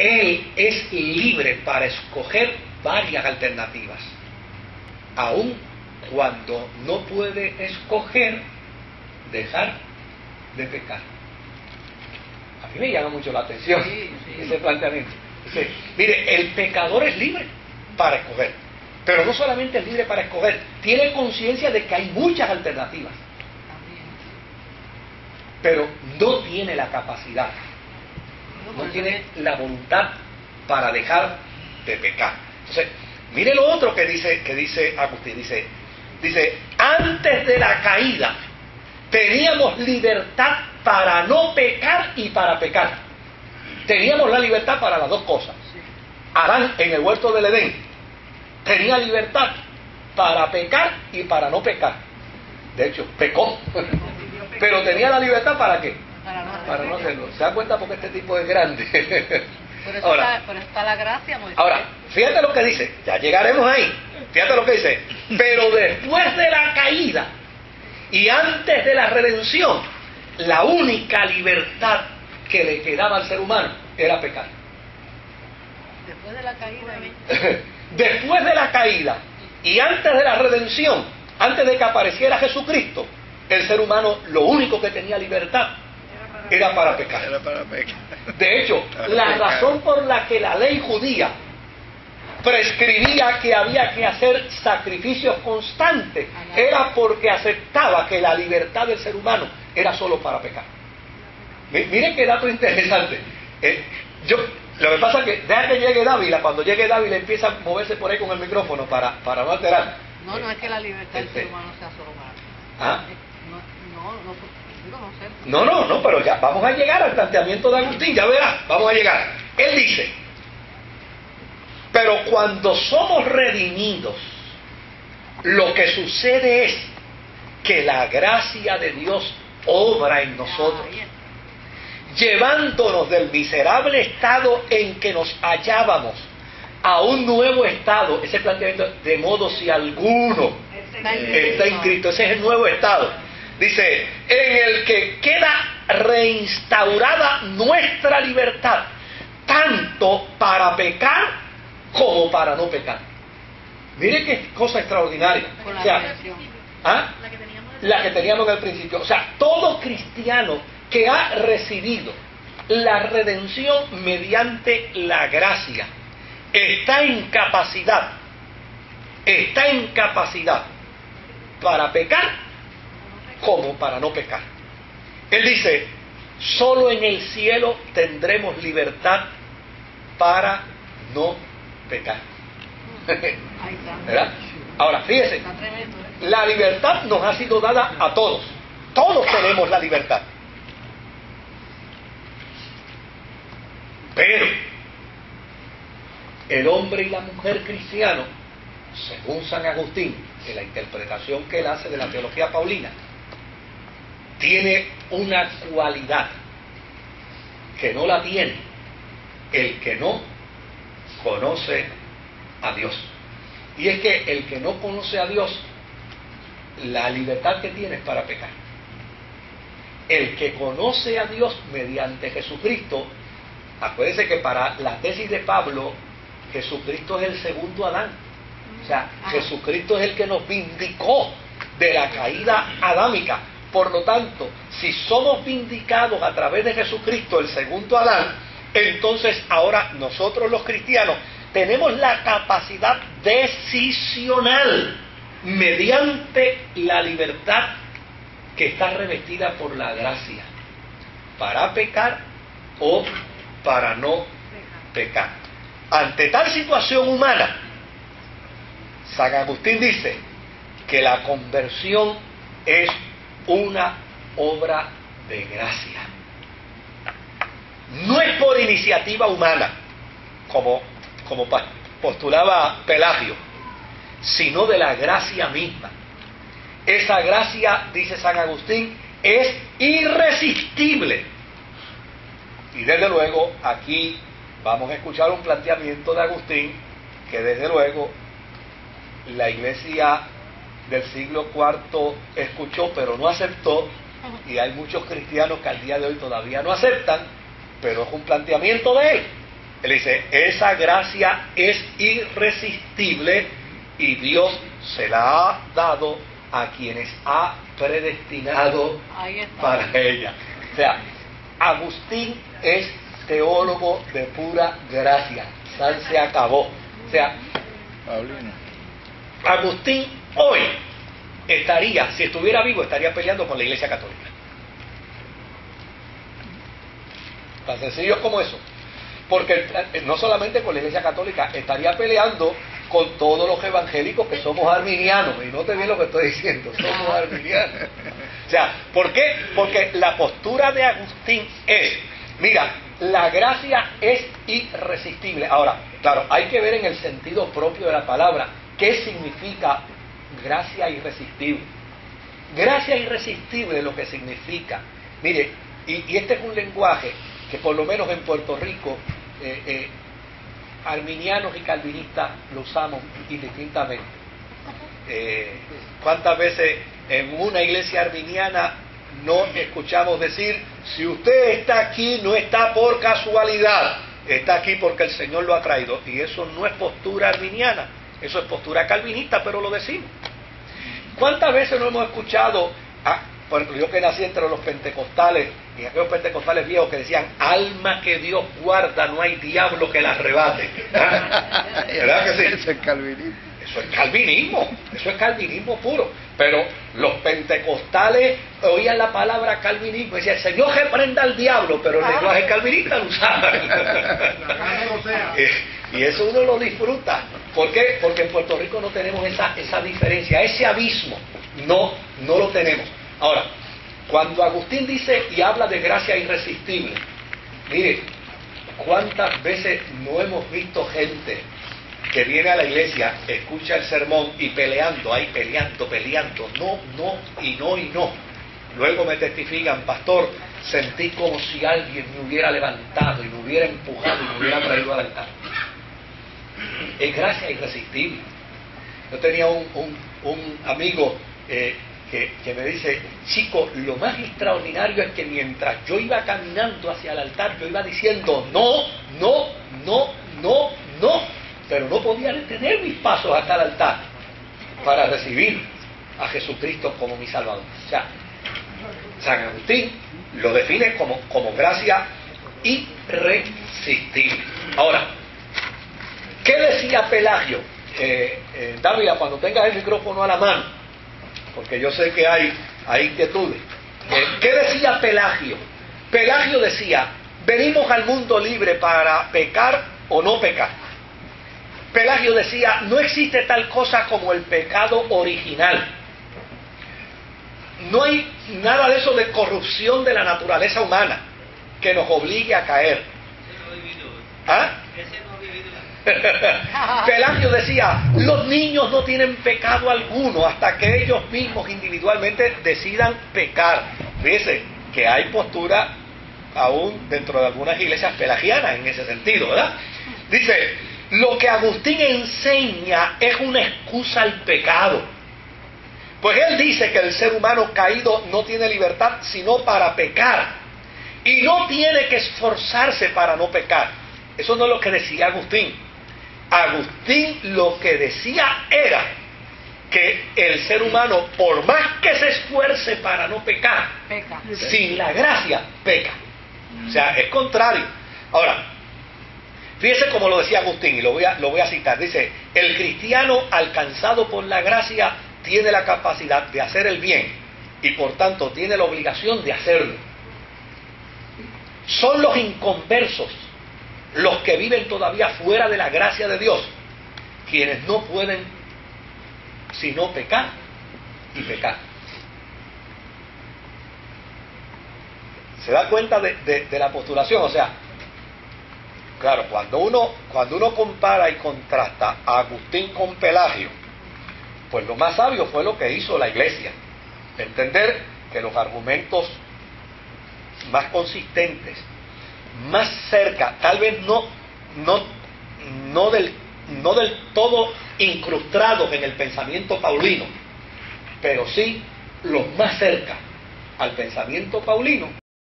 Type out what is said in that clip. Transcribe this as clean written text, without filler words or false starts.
él es libre para escoger varias alternativas, aun cuando no puede escoger dejar de pecar. A mí me llama mucho la atención ese planteamiento. Dice, mire, el pecador es libre para escoger, pero no solamente es libre para escoger, tiene conciencia de que hay muchas alternativas, pero no tiene la capacidad, no tiene la voluntad para dejar de pecar. Entonces, mire lo otro que dice Agustín, dice, antes de la caída teníamos libertad para no pecar y para pecar. Teníamos la libertad para las dos cosas. Adán en el huerto del Edén tenía libertad para pecar y para no pecar. De hecho, pecó. Pero tenía la libertad ¿para qué? Para no hacerlo. ¿Se da cuenta? Porque este tipo es grande. Por eso está la gracia, Moisés. Ahora, fíjate lo que dice. Ya llegaremos ahí. Fíjate lo que dice. Pero después de la caída y antes de la redención, la única libertad que le quedaba al ser humano era pecar. Después de la caída. Después de la caída y antes de la redención, antes de que apareciera Jesucristo, el ser humano lo único que tenía libertad era para pecar. De hecho, la razón por la que la ley judía prescribía que había que hacer sacrificios constantes era porque aceptaba que la libertad del ser humano era solo para pecar. Miren qué dato interesante. Lo que pasa es que deja que llegue Dávila, cuando llegue Dávila empieza a moverse por ahí con el micrófono para no alterar. No es que la libertad del ser humano sea solo para ¿Ah? No, pero ya vamos a llegar al planteamiento de Agustín, ya verás, vamos a llegar. Él dice, pero cuando somos redimidos, lo que sucede es que la gracia de Dios obra en nosotros, llevándonos del miserable estado en que nos hallábamos a un nuevo estado. Ese planteamiento, de modo si alguno está en Cristo, ese es el nuevo estado. Dice, en el que queda reinstaurada nuestra libertad, tanto para pecar como para no pecar. Mire qué cosa extraordinaria. O sea, la que teníamos al principio. O sea, todo cristiano que ha recibido la redención mediante la gracia está en capacidad para pecar como para no pecar. Él dice, solo en el cielo tendremos libertad para no pecar. ¿Verdad? Ahora, fíjese, la libertad nos ha sido dada a todos. Todos tenemos la libertad. Pero el hombre y la mujer cristiano, según San Agustín, en la interpretación que él hace de la teología paulina, tiene una cualidad que no la tiene el que no conoce a Dios. Y es que el que no conoce a Dios, la libertad que tiene es para pecar. El que conoce a Dios mediante Jesucristo, acuérdense que para la tesis de Pablo, Jesucristo es el segundo Adán. O sea, Jesucristo es el que nos vindicó de la caída adámica. Por lo tanto, si somos vindicados a través de Jesucristo, el segundo Adán, entonces ahora nosotros los cristianos tenemos la capacidad decisional mediante la libertad que está revestida por la gracia, para pecar o para no pecar. Ante tal situación humana, San Agustín dice que la conversión es una obra de gracia. No es por iniciativa humana, como postulaba Pelagio, sino de la gracia misma. Esa gracia, dice San Agustín, es irresistible. Y desde luego aquí vamos a escuchar un planteamiento de Agustín que desde luego la Iglesia del siglo IV escuchó pero no aceptó, y hay muchos cristianos que al día de hoy todavía no aceptan, pero es un planteamiento de él. Él dice, esa gracia es irresistible y Dios se la ha dado a quienes ha predestinado para ella. O sea, Agustín es teólogo de pura gracia. Se acabó. O sea, Agustín hoy estaría, si estuviera vivo, estaría peleando con la Iglesia Católica. Tan sencillo como eso. Porque no solamente con la Iglesia Católica, estaría peleando con todos los evangélicos que somos arminianos. Y note bien lo que estoy diciendo, somos arminianos. O sea, ¿por qué? Porque la postura de Agustín es, mira, la gracia es irresistible. Ahora, claro, hay que ver en el sentido propio de la palabra qué significa gracia irresistible. Gracia irresistible lo que significa. Mire, y este es un lenguaje que por lo menos en Puerto Rico arminianos y calvinistas lo usamos indistintamente. ¿Cuántas veces en una iglesia arminiana no escuchamos decir, si usted está aquí no está por casualidad, está aquí porque el Señor lo ha traído? Y eso no es postura arminiana, eso es postura calvinista, pero lo decimos. ¿Cuántas veces no hemos escuchado, por ejemplo, yo que nací entre los pentecostales, y aquellos pentecostales viejos que decían, alma que Dios guarda, no hay diablo que la arrebate? ¿Verdad que sí? Eso es calvinismo. Eso es calvinismo puro. Pero los pentecostales oían la palabra calvinismo y decían, el Señor reprenda al diablo, pero el lenguaje calvinista lo usaban. Y eso uno lo disfruta. ¿Por qué? Porque en Puerto Rico no tenemos esa diferencia, ese abismo, no lo tenemos. Ahora, cuando Agustín dice y habla de gracia irresistible, mire, ¿cuántas veces no hemos visto gente que viene a la iglesia, escucha el sermón y peleando, no? Luego me testifican, pastor, sentí como si alguien me hubiera levantado y me hubiera empujado y me hubiera traído al altar. Es gracia irresistible. Yo tenía un amigo que me dice, chico, lo más extraordinario es que mientras yo iba caminando hacia el altar, yo iba diciendo no, pero no podía detener mis pasos hasta el altar para recibir a Jesucristo como mi Salvador. O sea, San Agustín lo define como gracia irresistible. Ahora, ¿qué decía Pelagio? Dávila, cuando tengas el micrófono a la mano, porque yo sé que hay inquietudes. ¿Qué decía Pelagio? Pelagio decía, venimos al mundo libre para pecar o no pecar. Pelagio decía, no existe tal cosa como el pecado original. No hay nada de eso de corrupción de la naturaleza humana que nos obligue a caer. ¿Ah? Pelagio decía, los niños no tienen pecado alguno hasta que ellos mismos individualmente decidan pecar. Fíjese que hay postura aún dentro de algunas iglesias pelagianas en ese sentido, ¿verdad? Dice, lo que Agustín enseña es una excusa al pecado. Pues él dice que el ser humano caído no tiene libertad sino para pecar. Y no tiene que esforzarse para no pecar. Eso no es lo que decía Agustín. Agustín lo que decía era que el ser humano, por más que se esfuerce para no pecar, peca. Sin la gracia, peca. O sea, es contrario. Ahora, fíjese como lo decía Agustín, y lo voy a citar. Dice, el cristiano alcanzado por la gracia tiene la capacidad de hacer el bien y por tanto tiene la obligación de hacerlo. Son los inconversos, los que viven todavía fuera de la gracia de Dios, quienes no pueden sino pecar y pecar. ¿Se da cuenta de la postulación? O sea, claro, cuando uno compara y contrasta a Agustín con Pelagio, pues lo más sabio fue lo que hizo la iglesia. Entender que los argumentos más consistentes, más cerca, tal vez no del todo incrustados en el pensamiento paulino, pero sí los más cerca al pensamiento paulino,